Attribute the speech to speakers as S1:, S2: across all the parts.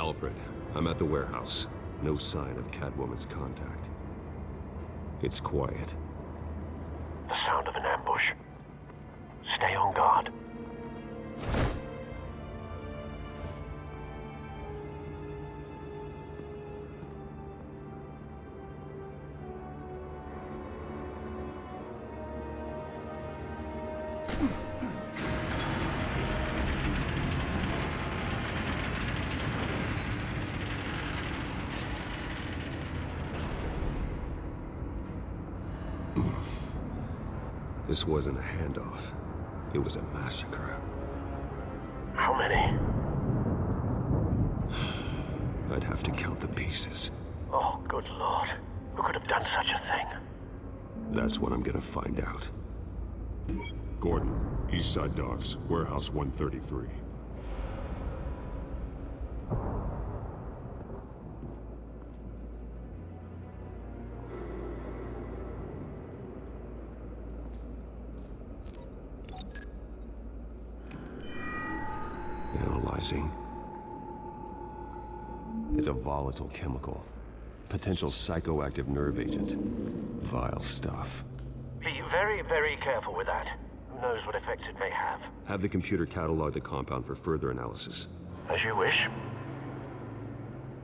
S1: Alfred, I'm at the warehouse. No sign of Catwoman's contact. It's quiet.
S2: The sound of an ambush. Stay on guard.
S1: This wasn't a handoff. It was a massacre.
S2: How many?
S1: I'd have to count the pieces.
S2: Oh, good lord. Who could have done such a thing?
S1: That's what I'm gonna find out. Gordon, East Side Docks, Warehouse 133. Analyzing. It's a volatile chemical. Potential psychoactive nerve agent. Vile stuff.
S2: Be very, very careful with that. Who knows what effects it may have.
S1: Have the computer catalog the compound for further analysis.
S2: As you wish.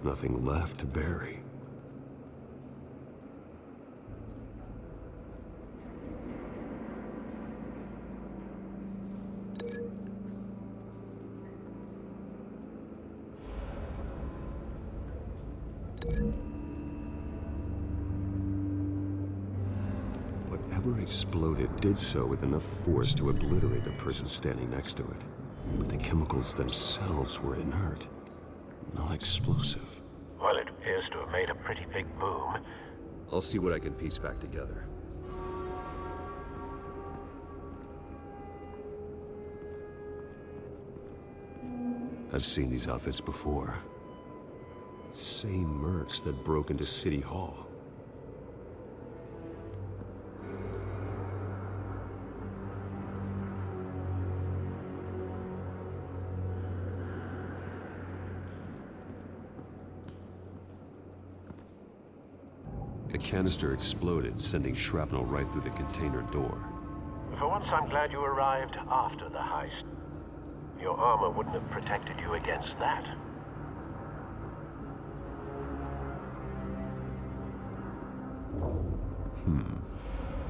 S1: Nothing left to bury. Whatever exploded did so with enough force to obliterate the person standing next to it. But the chemicals themselves were inert, not explosive.
S2: Well, it appears to have made a pretty big boom.
S1: I'll see what I can piece back together. I've seen these outfits before. Same mercs that broke into City Hall. A canister exploded, sending shrapnel right through the container door.
S2: For once, I'm glad you arrived after the heist. Your armor wouldn't have protected you against that.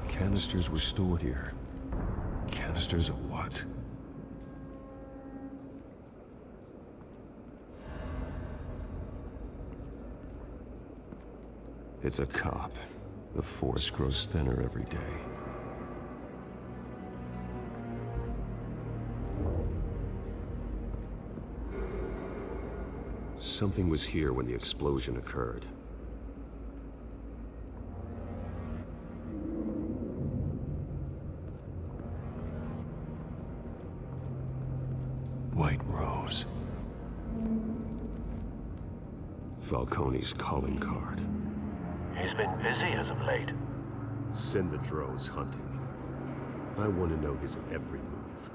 S1: Canisters were stored here. Canisters of what? It's a cop. The force grows thinner every day. Something was here when the explosion occurred. White Rose. Falcone's calling card.
S2: He's been busy as of late.
S1: Send the drones hunting. I want to know his every move.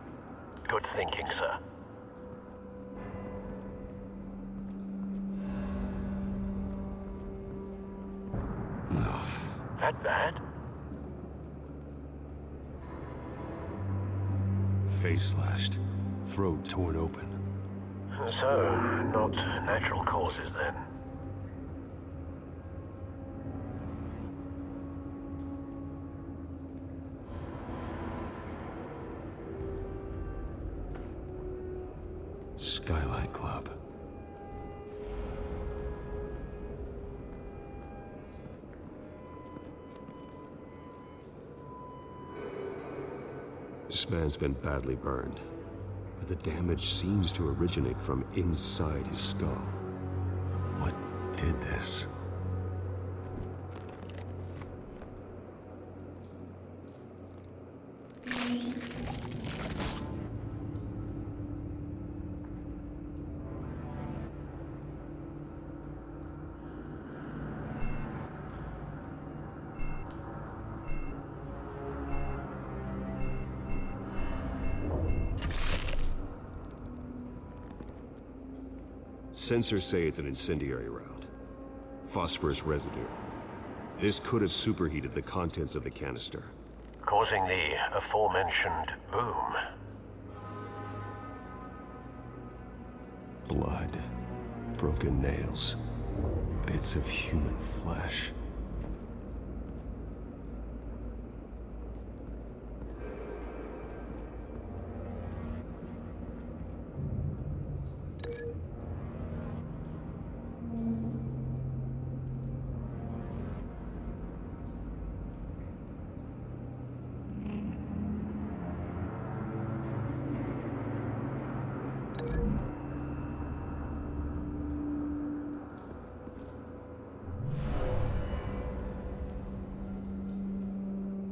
S2: Good thinking, sir.
S1: Ugh.
S2: That bad?
S1: Face slashed. Throat torn open.
S2: So, not natural causes then.
S1: Skylight Club. This man's been badly burned, but the damage seems to originate from inside his skull. What did this? Sensors say it's an incendiary round. Phosphorus residue. This could have superheated the contents of the canister.
S2: Causing the aforementioned boom.
S1: Blood. Broken nails. Bits of human flesh.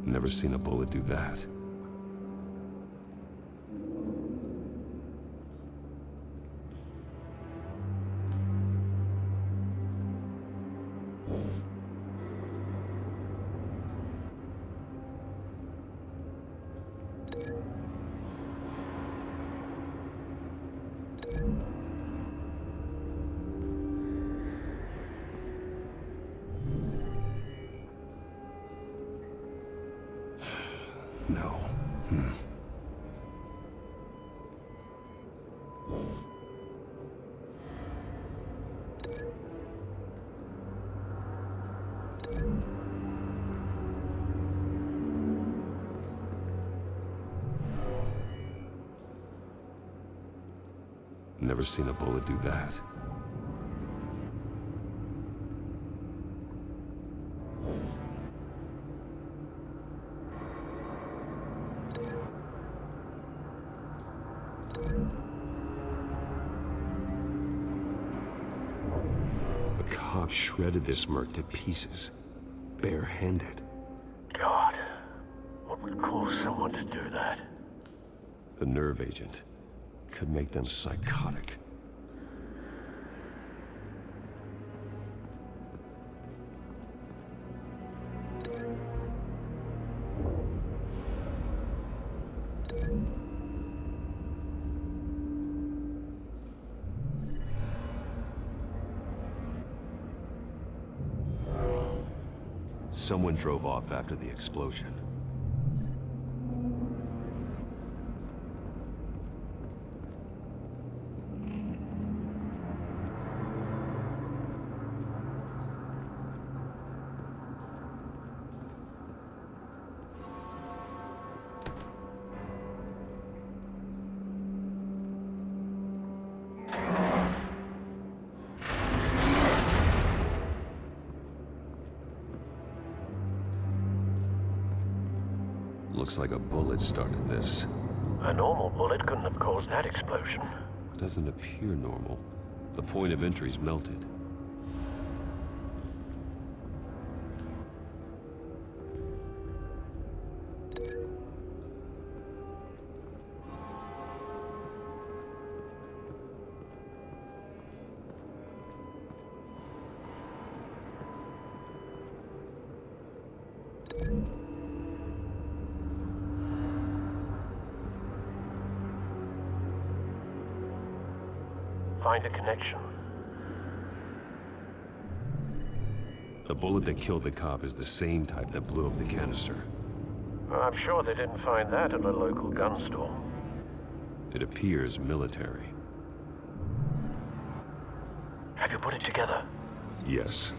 S1: Never seen a bullet do that. No. Never seen a bullet do that. The cop shredded this merc to pieces, barehanded.
S2: God, what would cause someone to do that?
S1: The nerve agent could make them psychotic. Someone drove off after the explosion. Looks like a bullet started this.
S2: A normal bullet couldn't have caused that explosion.
S1: Doesn't appear normal. The point of entry's melted.
S2: Find a connection.
S1: The bullet that killed the cop is the same type that blew up the canister.
S2: I'm sure they didn't find that at a local gun store.
S1: It appears military.
S2: Have you put it together?
S1: Yes.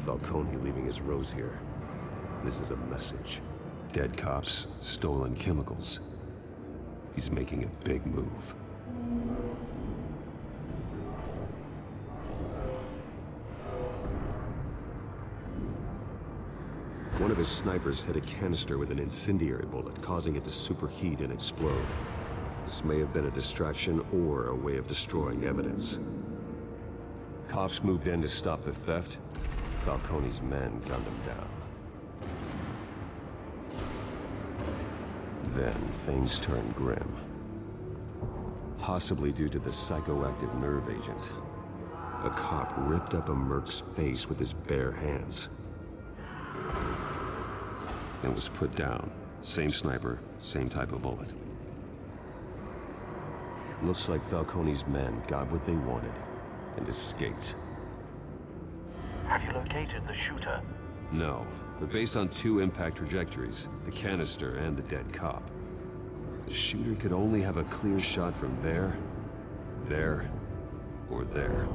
S1: Falcone leaving his rose here. This is a message. Dead cops, stolen chemicals. He's making a big move. One of his snipers hit a canister with an incendiary bullet, causing it to superheat and explode. This may have been a distraction or a way of destroying evidence. Cops moved in to stop the theft. Falcone's men gunned him down. Then things turned grim. Possibly due to the psychoactive nerve agent. A cop ripped up a merc's face with his bare hands. It was put down. Same sniper, same type of bullet. Looks like Falcone's men got what they wanted and escaped.
S2: Have you located the shooter?
S1: No, but based on 2 impact trajectories, the canister and the dead cop, the shooter could only have a clear shot from there, or there,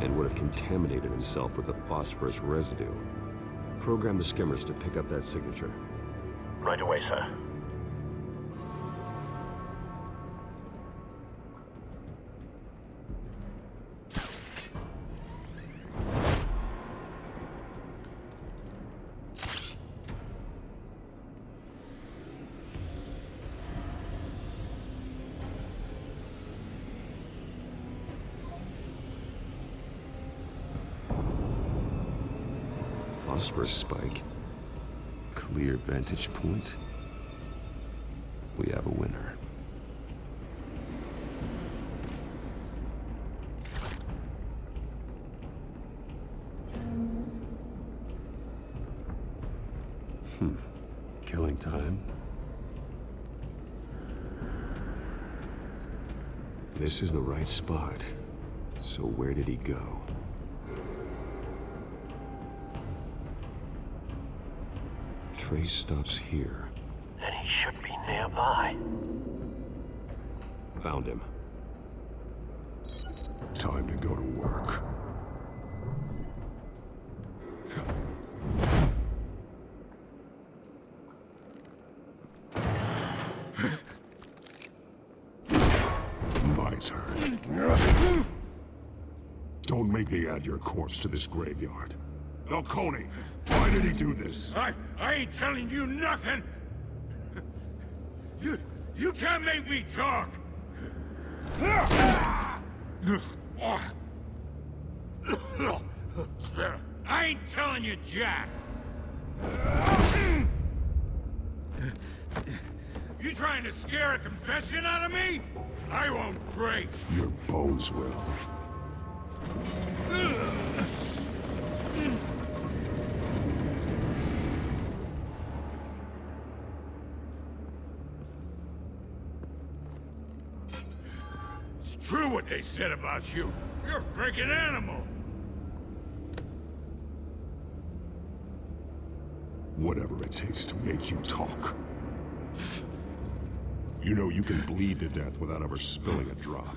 S1: and would have contaminated himself with the phosphorus residue. Program the skimmers to pick up that signature.
S2: Right away, sir.
S1: Phosphorus spike. Clear vantage point. We have a winner. Killing time. This is the right spot. So where did he go? Trace stops here.
S2: Then he should be nearby.
S1: Found him.
S3: Time to go to work. My turn. Don't make me add your corpse to this graveyard. Falcone, why did he do this?
S4: I ain't telling you nothing! You can't make me talk! I ain't telling you jack! You trying to scare a confession out of me? I won't break!
S3: Your bones will.
S4: It's true what they said about you. You're a freaking animal!
S3: Whatever it takes to make you talk. You know you can bleed to death without ever spilling a drop.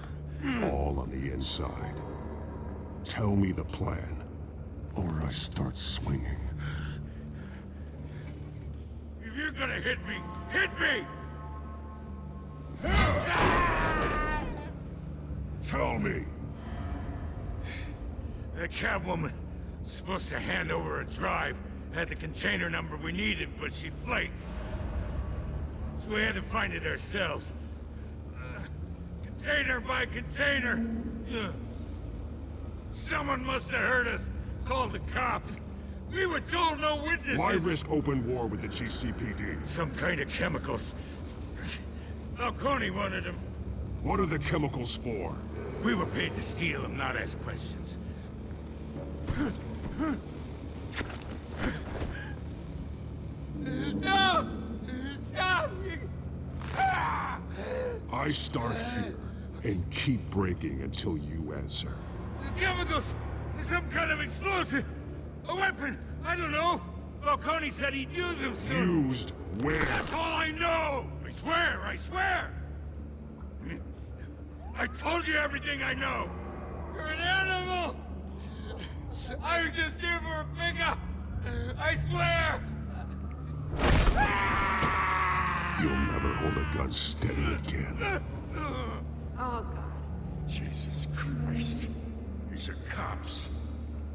S3: All on the inside. Tell me the plan, or I start swinging.
S4: If you're gonna hit me, hit me!
S3: Tell me!
S4: The Catwoman was supposed to hand over a drive, had the container number we needed, but she flaked. So we had to find it ourselves. Container by container! Someone must have heard us, called the cops. We were told no witnesses!
S3: Why risk open war with the GCPD?
S4: Some kind of chemicals. Falcone wanted them.
S3: What are the chemicals for?
S4: We were paid to steal them, not ask questions. No! Stop!
S3: I start here, and keep breaking until you answer.
S4: The chemicals! Some kind of explosive! A weapon! I don't know! Falcone said he'd use them soon!
S3: Used where?
S4: That's all I know! I swear! I swear! I told you everything I know! You're an animal! I was just here for a pickup! I swear!
S3: You'll never hold a gun steady again.
S5: Oh, God.
S4: Jesus Christ. These are cops.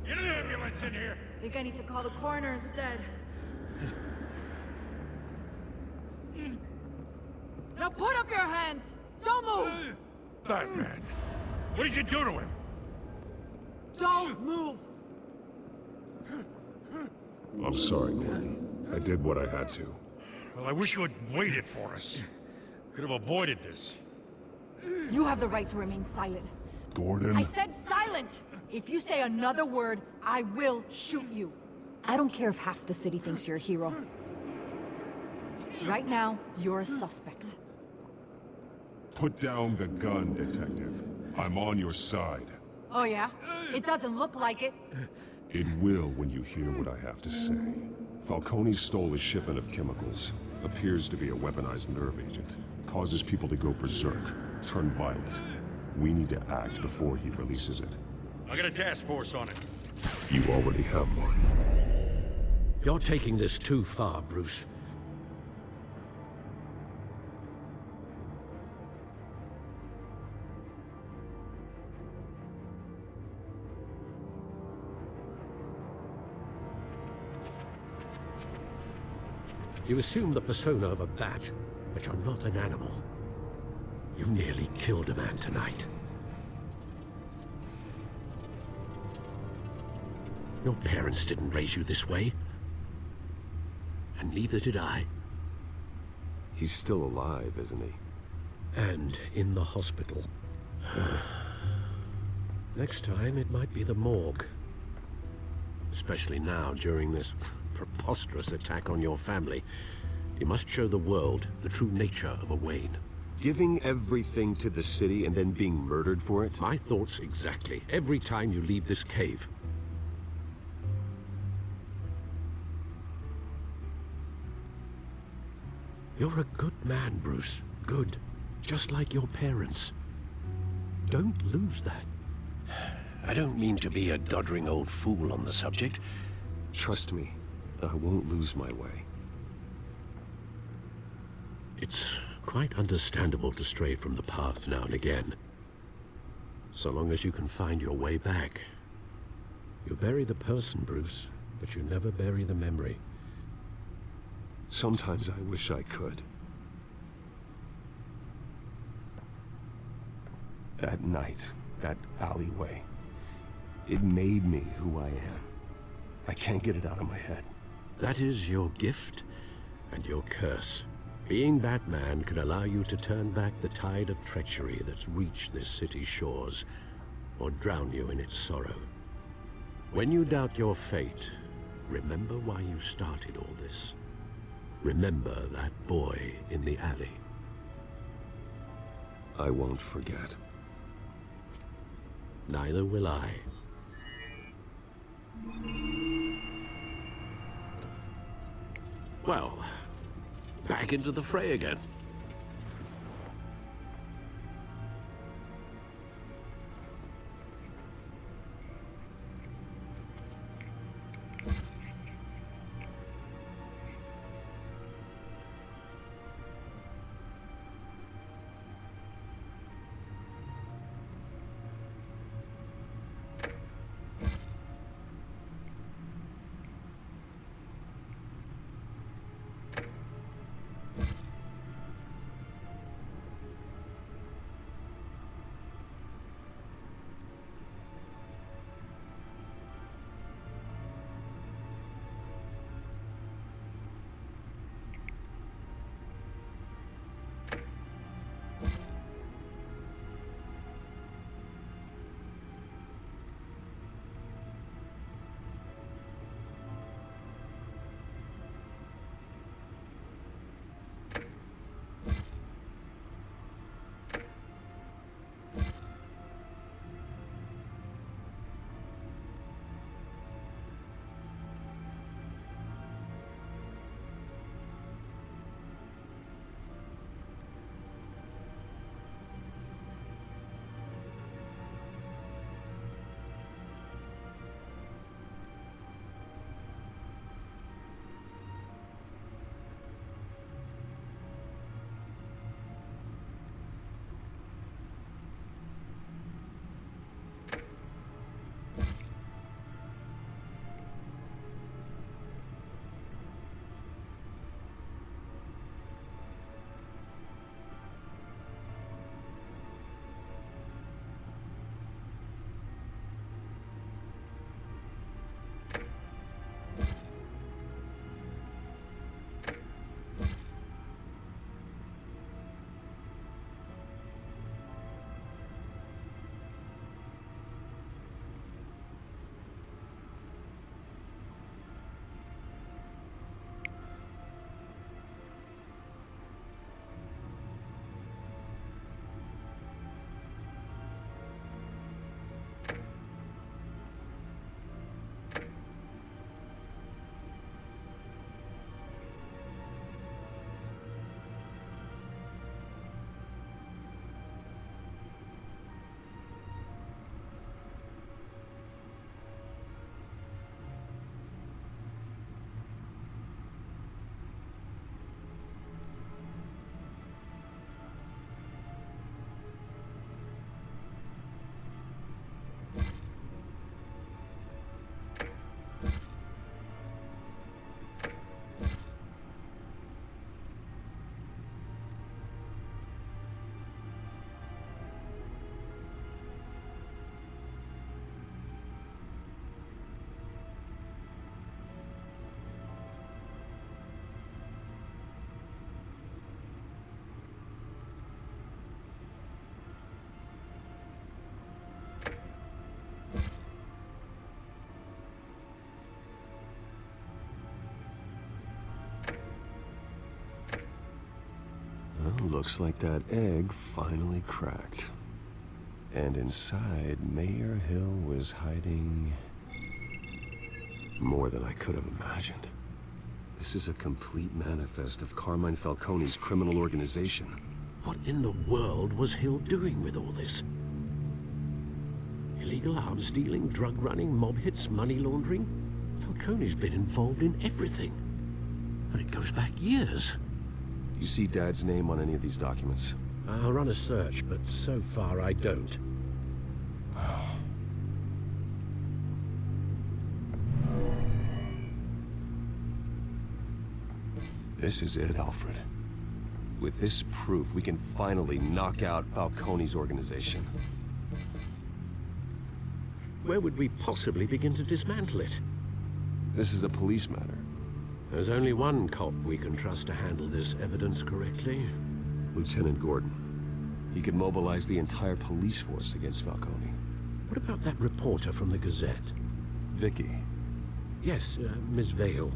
S4: Get an ambulance in here!
S5: Think I need to call the coroner instead. Now put up your hands! Don't move!
S4: Batman, what did you do to him?
S5: Don't move!
S3: I'm sorry, Gordon. I did what I had to.
S4: Well, I wish you had waited for us. Could have avoided this.
S5: You have the right to remain silent.
S3: Gordon?
S5: I said silent! If you say another word, I will shoot you. I don't care if half the city thinks you're a hero. Right now, you're a suspect.
S3: Put down the gun, Detective. I'm on your side.
S5: Oh yeah? It doesn't look like it.
S3: It will when you hear what I have to say. Falcone stole a shipment of chemicals. Appears to be a weaponized nerve agent. Causes people to go berserk, turn violent. We need to act before he releases it.
S4: I got a task force on it.
S3: You already have one.
S6: You're taking this too far, Bruce. You assume the persona of a bat, but you're not an animal. You nearly killed a man tonight. Your parents didn't raise you this way. And neither did I.
S1: He's still alive, isn't he?
S6: And in the hospital. Next time, it might be the morgue. Especially now, during this preposterous attack on your family. You must show the world the true nature of a Wayne.
S1: Giving everything to the city and then being murdered for it?
S6: My thoughts exactly. Every time you leave this cave. You're a good man, Bruce. Good. Just like your parents. Don't lose that. I don't mean to be a doddering old fool on the subject.
S1: Trust me, I won't lose my way.
S6: It's quite understandable to stray from the path now and again. So long as you can find your way back. You bury the person, Bruce, but you never bury the memory.
S1: Sometimes I wish I could. That night, that alleyway, it made me who I am. I can't get it out of my head.
S6: That is your gift and your curse. Being Batman can allow you to turn back the tide of treachery that's reached this city's shores, or drown you in its sorrow. When you doubt your fate, remember why you started all this. Remember that boy in the alley.
S1: I won't forget.
S6: Neither will I. Well, back into the fray again.
S1: Looks like that egg finally cracked. And inside, Mayor Hill was hiding more than I could have imagined. This is a complete manifest of Carmine Falcone's criminal organization.
S6: What in the world was Hill doing with all this? Illegal arms dealing, drug running, mob hits, money laundering? Falcone's been involved in everything. And it goes back years.
S1: You see Dad's name on any of these documents?
S6: I'll run a search, but so far I don't.
S1: This is it, Alfred. With this proof, we can finally knock out Falcone's organization.
S6: Where would we possibly begin to dismantle it?
S1: This is a police matter.
S6: There's only one cop we can trust to handle this evidence correctly.
S1: Lieutenant Gordon. He could mobilize the entire police force against Falcone.
S6: What about that reporter from the Gazette?
S1: Vicky.
S6: Yes, Miss Vale.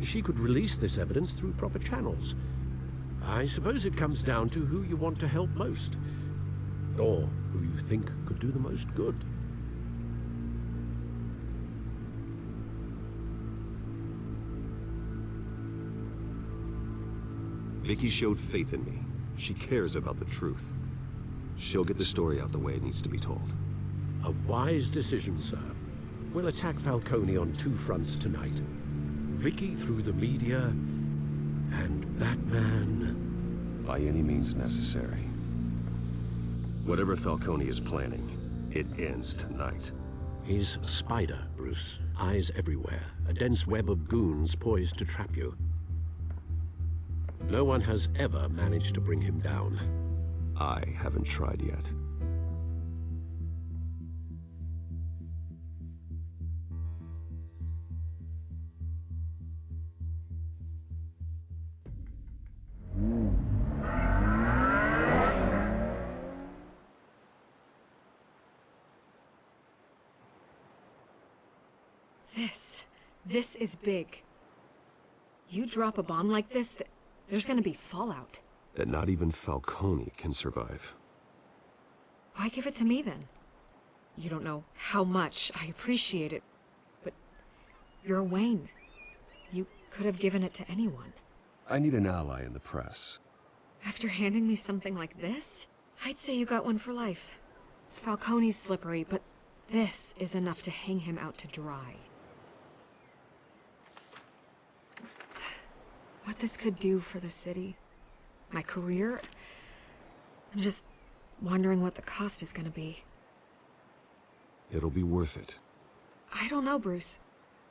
S6: She could release this evidence through proper channels. I suppose it comes down to who you want to help most. Or who you think could do the most good.
S1: Vicky showed faith in me. She cares about the truth. She'll get the story out the way it needs to be told.
S6: A wise decision, sir. We'll attack Falcone on two fronts tonight. Vicky through the media, and Batman...
S1: By any means necessary. Whatever Falcone is planning, it ends tonight.
S6: He's a spider, Bruce. Eyes everywhere. A dense web of goons poised to trap you. No one has ever managed to bring him down.
S1: I haven't tried yet.
S5: This is big. You drop a bomb like this, there's gonna be fallout.
S1: That not even Falcone can survive.
S5: Why give it to me then? You don't know how much I appreciate it, but you're Wayne. You could have given it to anyone.
S1: I need an ally in the press.
S5: After handing me something like this, I'd say you got one for life. Falcone's slippery, but this is enough to hang him out to dry. What this could do for the city, my career, I'm just wondering what the cost is gonna be.
S1: It'll be worth it.
S5: I don't know, Bruce.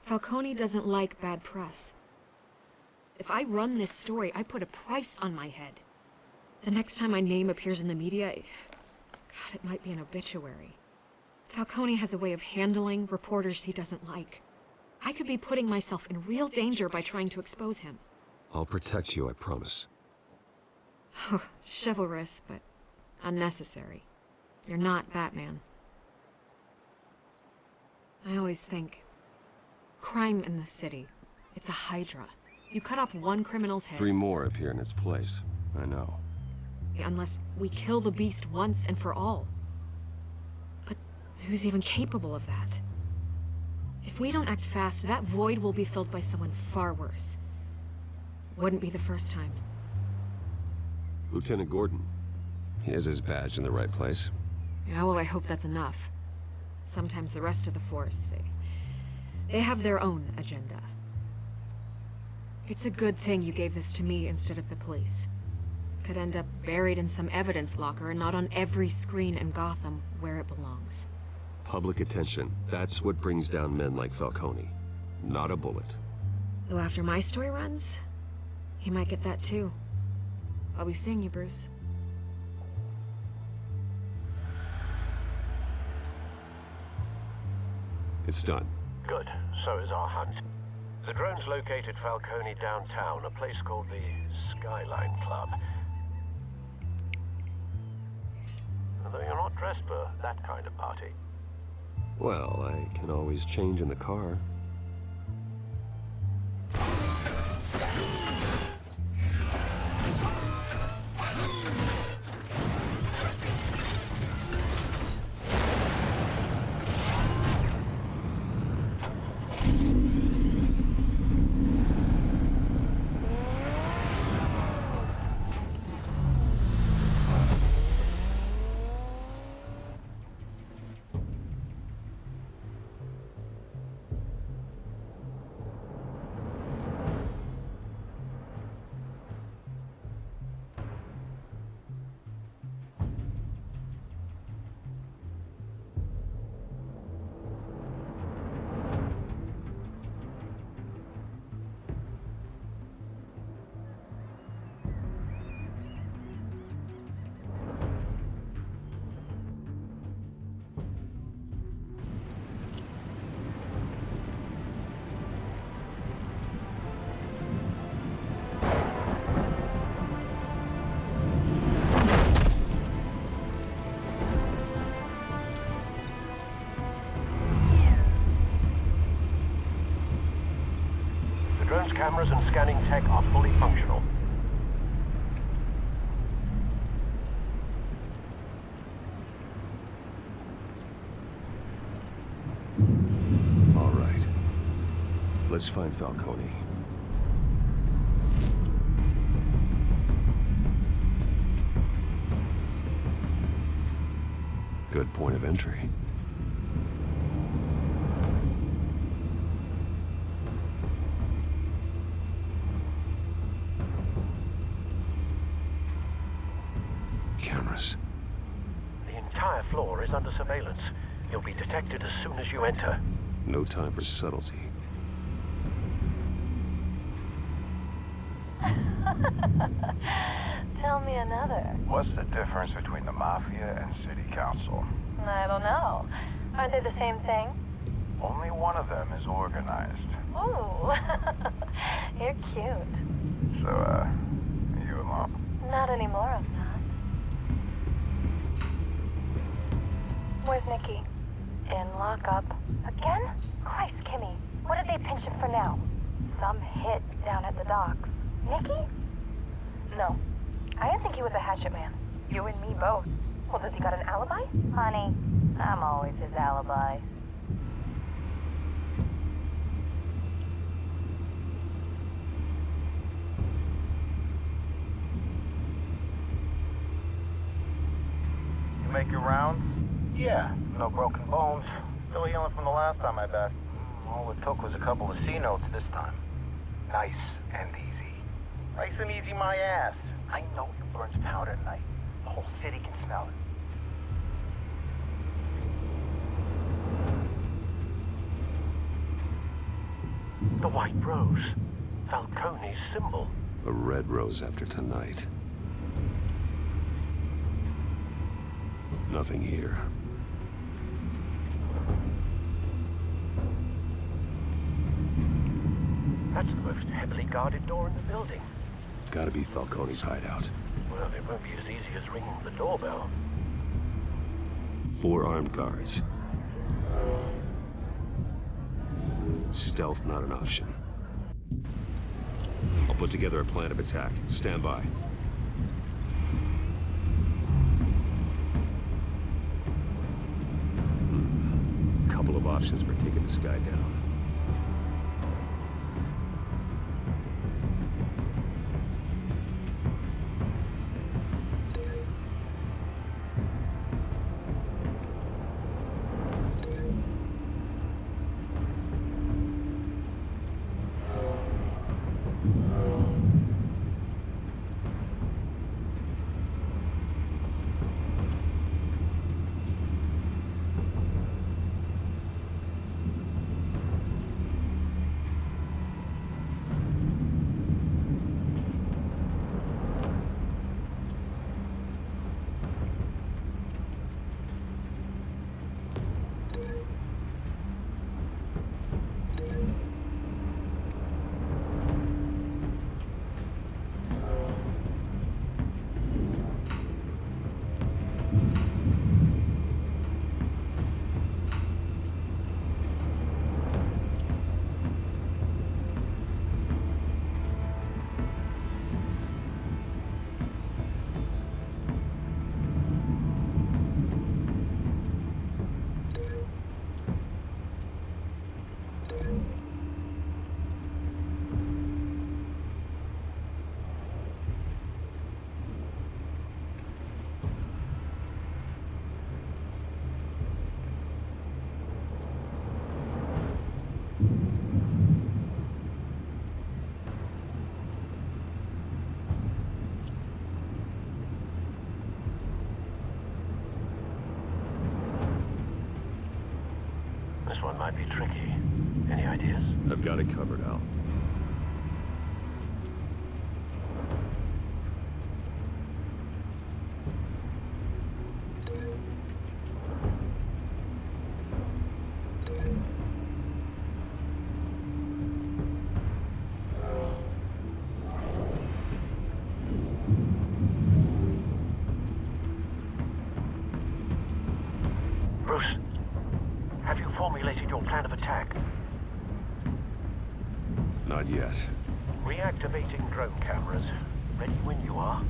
S5: Falcone doesn't like bad press. If I run this story, I put a price on my head. The next time my name appears in the media, God, it might be an obituary. Falcone has a way of handling reporters he doesn't like. I could be putting myself in real danger by trying to expose him.
S1: I'll protect you, I promise.
S5: Chivalrous, but unnecessary. You're not Batman. I always think, crime in the city, it's a hydra. You cut off one criminal's head.
S1: 3 more appear in its place. I know.
S5: Unless we kill the beast once and for all. But who's even capable of that? If we don't act fast, that void will be filled by someone far worse. Wouldn't be the first time.
S1: Lieutenant Gordon. He has his badge in the right place.
S5: Yeah, well, I hope that's enough. Sometimes the rest of the force, they have their own agenda. It's a good thing you gave this to me instead of the police. Could end up buried in some evidence locker and not on every screen in Gotham where it belongs.
S1: Public attention. That's what brings down men like Falcone. Not a bullet.
S5: Though after my story runs, he might get that too. I'll be seeing you, Bruce.
S1: It's done.
S2: Good. So is our hunt. The drones located Falcone downtown, a place called the Skyline Club. Although you're not dressed for that kind of party.
S1: Well, I can always change in the car.
S2: Drone's cameras and scanning tech are fully functional.
S1: All right. Let's find Falcone. Good point of entry. Cameras.
S2: The entire floor is under surveillance. You'll be detected as soon as you enter.
S1: No time for subtlety.
S7: Tell me another.
S8: What's the difference between the Mafia and City Council?
S7: I don't know. Aren't they the same thing?
S8: Only one of them is organized.
S7: Ooh, you're cute.
S8: So, you alone?
S7: Not anymore, I'm not. Where's Nikki? In lockup. Again? Christ, Kimmy. What did they pinch him for now? Some hit down at the docks. Nikki? No. I didn't think he was a hatchet man. You and me both. Well, does he got an alibi? Honey, I'm always his alibi.
S8: You make your rounds? Yeah, no broken bones. Still healing from the last time, I bet. All it took was a couple of C notes this time. Nice and easy. Nice and easy, my ass. I know you burned powder at night. The whole city can smell it.
S2: The white rose. Falcone's symbol.
S1: A red rose after tonight. Nothing here.
S2: That's the most heavily guarded door in the building.
S1: Gotta be Falcone's hideout.
S2: Well, it won't be as easy as ringing the doorbell.
S1: 4 armed guards. Stealth not an option. I'll put together a plan of attack. Stand by. Couple of options for taking this guy down.
S2: This one might be tricky. Any ideas?
S1: I've got it covered, Al.
S2: Bruce, have you formulated your plan of attack?
S1: Not yet.
S2: Reactivating drone cameras. Ready when you are.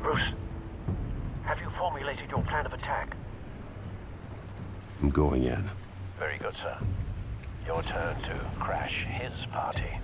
S2: Bruce, have you formulated your plan of attack?
S1: I'm going in.
S2: Very good, sir. Your turn to crash his party.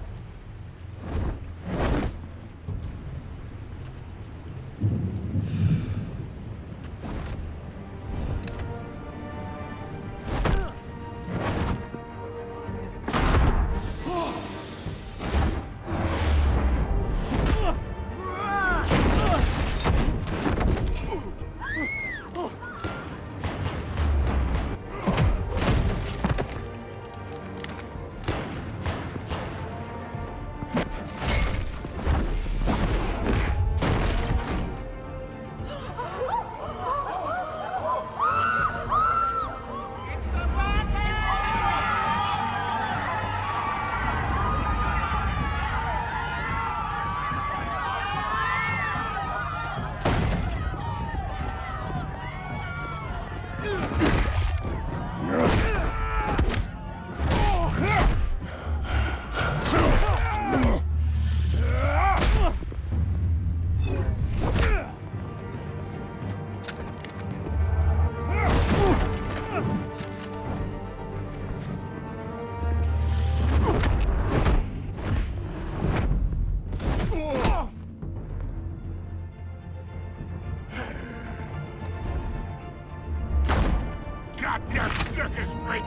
S4: Goddamn circus freak!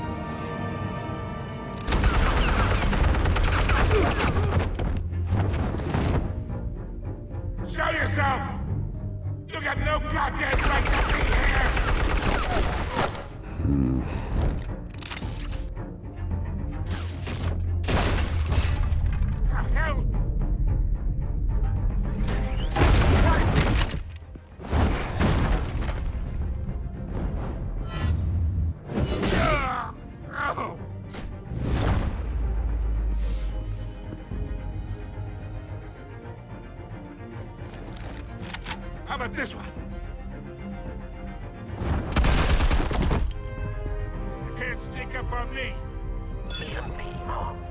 S4: Show yourself! You got no goddamn right to be here! The hell? How about this one? You can't sneak up on me.
S2: Even be armed.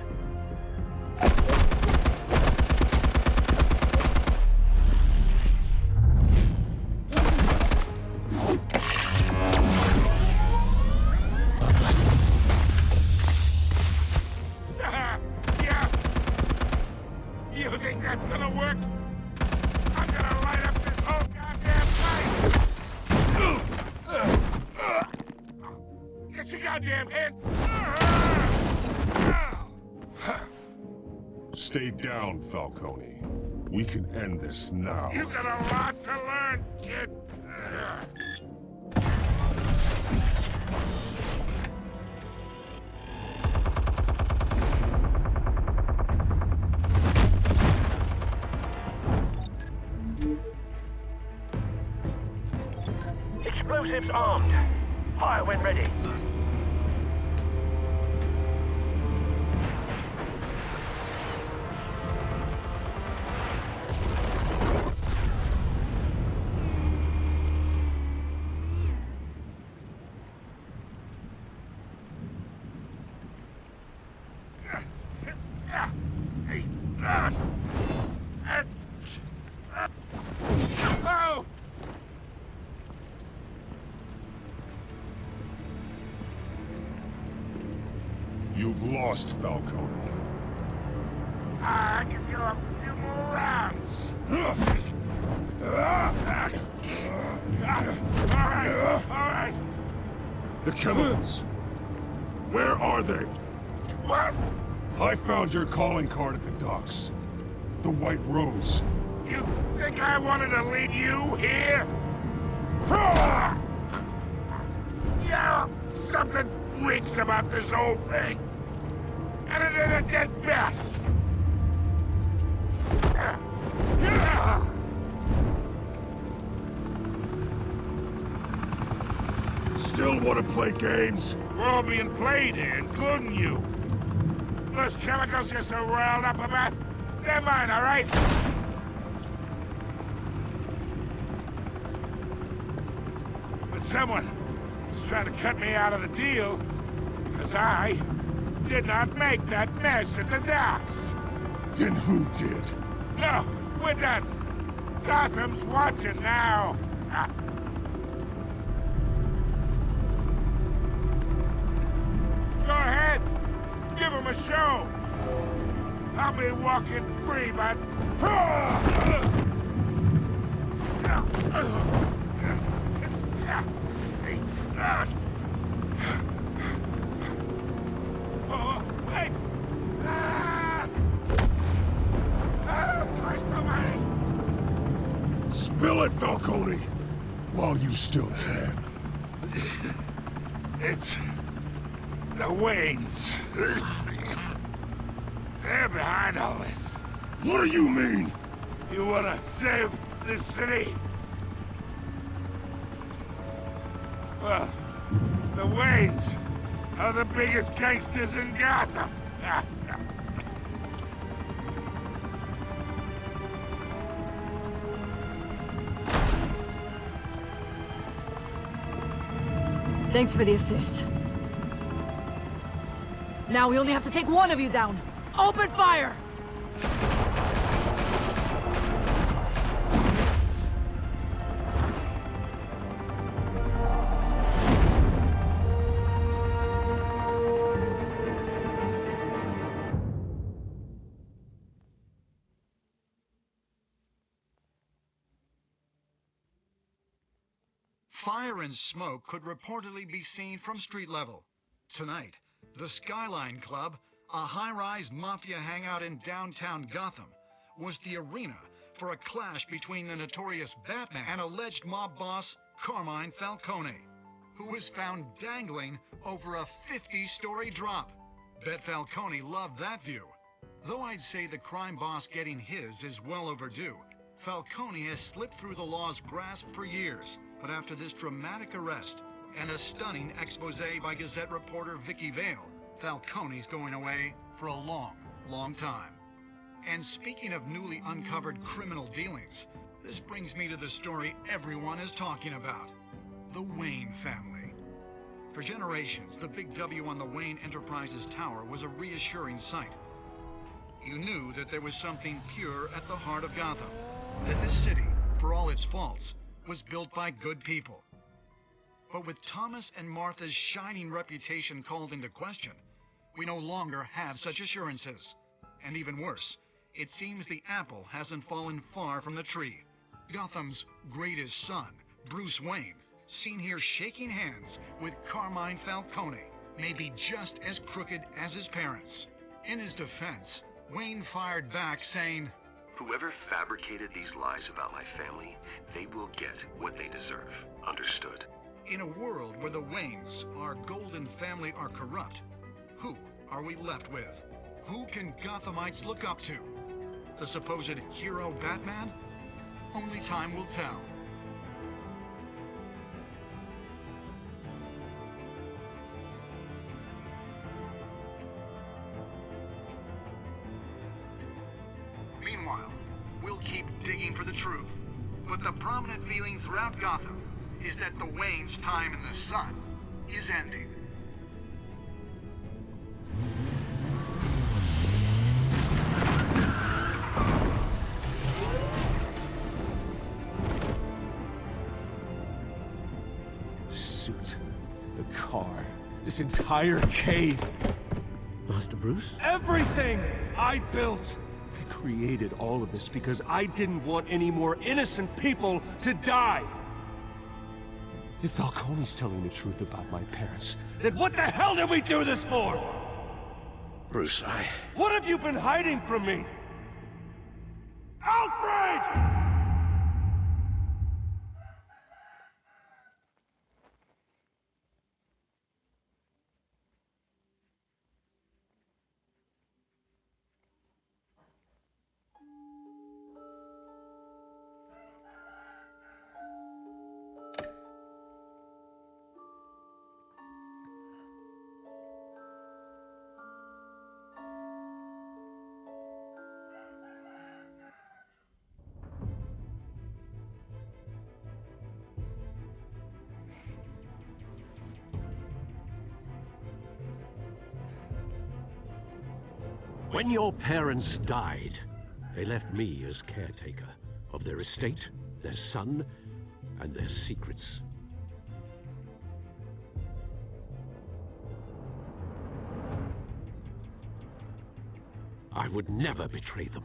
S4: Yeah. You think that's gonna work? I'm gonna light up this whole goddamn place! Get your goddamn head!
S3: Stay down, Falcone. We can end this now.
S4: You got a lot to learn, kid!
S2: Explosives armed. Fire when ready.
S4: Oh!
S3: You've lost, Falcone.
S4: I can go up a few more rounds. All right.
S3: The chemicals. Where are they?
S4: What?
S3: I found your calling card at the docks. The White Rose.
S4: You think I wanted to lead you here? Yeah, something reeks about this whole thing. And it ain't a dead bat.
S3: Still want to play games?
S4: We're all being played here, including you. Those chemicals you're so riled up about, they're mine, all right? But someone is trying to cut me out of the deal because I did not make that mess at the docks.
S3: Then who did?
S4: No, we're done. Gotham's watching now. Go ahead. Give him a show. I'll be walking free, but... Oh, wait! Christ almighty!
S3: Spill it, Falcone! While you still can.
S4: It's... the Waynes. They're behind all this.
S3: What do you mean?
S4: You wanna save this city? Well, the Waynes are the biggest gangsters in Gotham.
S9: Thanks for the assist. Now we only have to take one of you down. Open fire!
S10: Fire and smoke could reportedly be seen from street level. Tonight, the Skyline Club, a high-rise mafia hangout in downtown Gotham, was the arena for a clash between the notorious Batman and alleged mob boss Carmine Falcone, who was found dangling over a 50-story drop. Bet Falcone loved that view. Though I'd say the crime boss getting his is well overdue, Falcone has slipped through the law's grasp for years. But after this dramatic arrest and a stunning expose by Gazette reporter Vicky Vale, Falcone's going away for a long, long time. And speaking of newly uncovered criminal dealings, this brings me to the story everyone is talking about. The Wayne family. For generations, the big W on the Wayne Enterprises Tower was a reassuring sight. You knew that there was something pure at the heart of Gotham. That this city, for all its faults, was built by good people. But with Thomas and Martha's shining reputation called into question, we no longer have such assurances. And even worse, it seems the apple hasn't fallen far from the tree. Gotham's greatest son, Bruce Wayne, seen here shaking hands with Carmine Falcone, may be just as crooked as his parents. In his defense, Wayne fired back saying,
S11: "Whoever fabricated these lies about my family, they will get what they deserve. Understood?"
S10: In a world where the Waynes, our golden family, are corrupt, who are we left with? Who can Gothamites look up to? The supposed hero Batman? Only time will tell. Meanwhile, we'll keep digging for the truth. But the prominent feeling throughout Gotham is that the Waynes' time in the sun is ending.
S12: this entire cave.
S6: Master Bruce?
S12: Everything I built! I created all of this because I didn't want any more innocent people to die! If Falcone's telling the truth about my parents, then what the hell did we do this for?
S6: Bruce,
S12: What have you been hiding from me? Alfred!
S6: When your parents died, they left me as caretaker of their estate, their son, and their secrets. I would never betray them.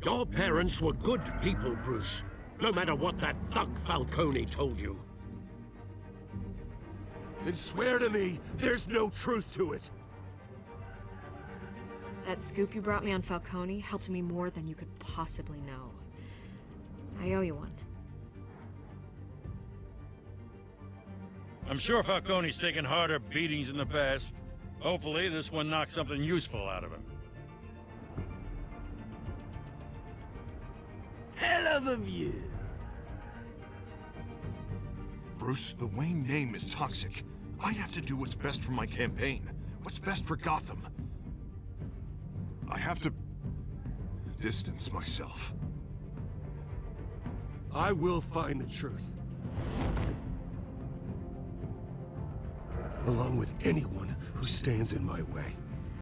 S6: Your parents were good people, Bruce. No matter what that thug Falcone told you.
S12: Then swear to me there's no truth to it.
S5: That scoop you brought me on Falcone helped me more than you could possibly know. I owe you one.
S4: I'm sure Falcone's taken harder beatings in the past. Hopefully, this one knocks something useful out of him.
S12: Hell of a view.
S13: Bruce, the Wayne name is toxic. I have to do what's best for my campaign. What's best for Gotham. I have to distance myself.
S12: I will find the truth. Along with anyone who stands in my way.